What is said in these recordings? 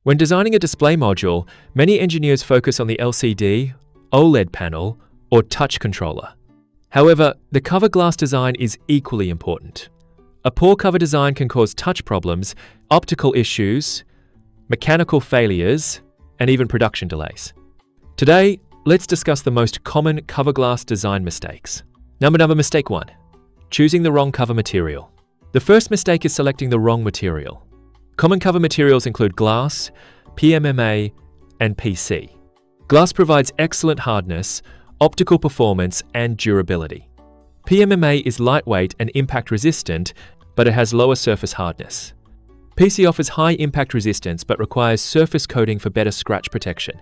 When designing a display module, many engineers focus on the LCD, OLED panel, or touch controller. However, the cover glass design is equally important. A poor cover design can cause touch problems, optical issues, mechanical failures, and even production delays. Today, let's discuss the most common cover glass design mistakes. Mistake 1. Choosing the wrong cover material. The first mistake is selecting the wrong material. Common cover materials include glass, PMMA, and PC. Glass provides excellent hardness, optical performance, and durability. PMMA is lightweight and impact resistant, but it has lower surface hardness. PC offers high impact resistance but requires surface coating for better scratch protection.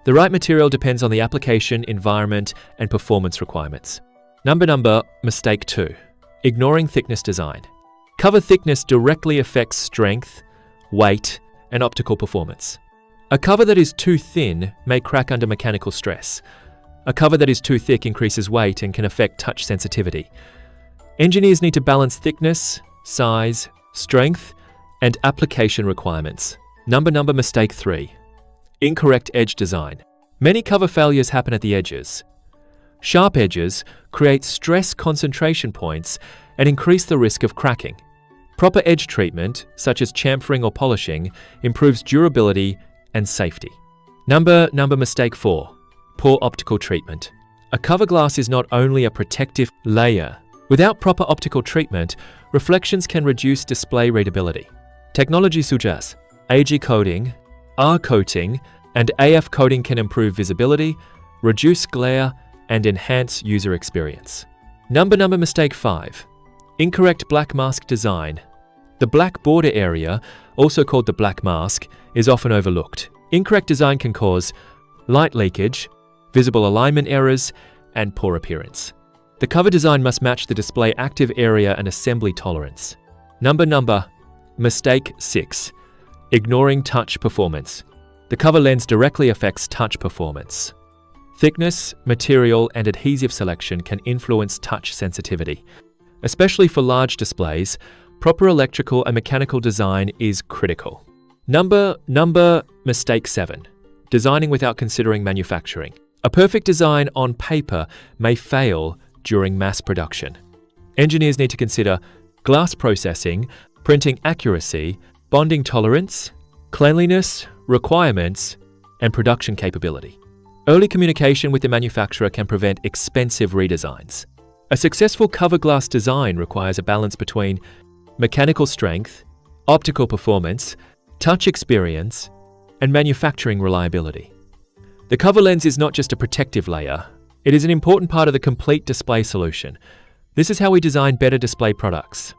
The right material depends on the application, environment, and performance requirements. Mistake 2. Ignoring thickness design. Cover thickness directly affects strength, weight, and optical performance. A cover that is too thin may crack under mechanical stress. A cover that is too thick increases weight and can affect touch sensitivity. Engineers need to balance thickness, size, strength, and application requirements. Mistake 3. Incorrect edge design. Many cover failures happen at the edges. Sharp edges create stress concentration points and increase the risk of cracking. Proper edge treatment, such as chamfering or polishing, improves durability and safety. Mistake 4. Poor optical treatment. A cover glass is not only a protective layer. Without proper optical treatment, reflections can reduce display readability. Technologies such as AG coating, R coating, and AF coating can improve visibility, reduce glare, and enhance user experience. Mistake 5. Incorrect black mask design. The black border area, also called the black mask, is often overlooked. Incorrect design can cause light leakage, visible alignment errors, and poor appearance. The cover design must match the display active area and assembly tolerance. Mistake 6. Ignoring touch performance. The cover lens directly affects touch performance. Thickness, material, and adhesive selection can influence touch sensitivity. Especially for large displays, proper electrical and mechanical design is critical. Mistake 7. Designing without considering manufacturing. A perfect design on paper may fail during mass production. Engineers need to consider glass processing, printing accuracy, bonding tolerance, cleanliness, requirements, and production capability. Early communication with the manufacturer can prevent expensive redesigns. A successful cover glass design requires a balance between mechanical strength, optical performance, touch experience, and manufacturing reliability. The cover lens is not just a protective layer, it is an important part of the complete display solution. This is how we design better display products.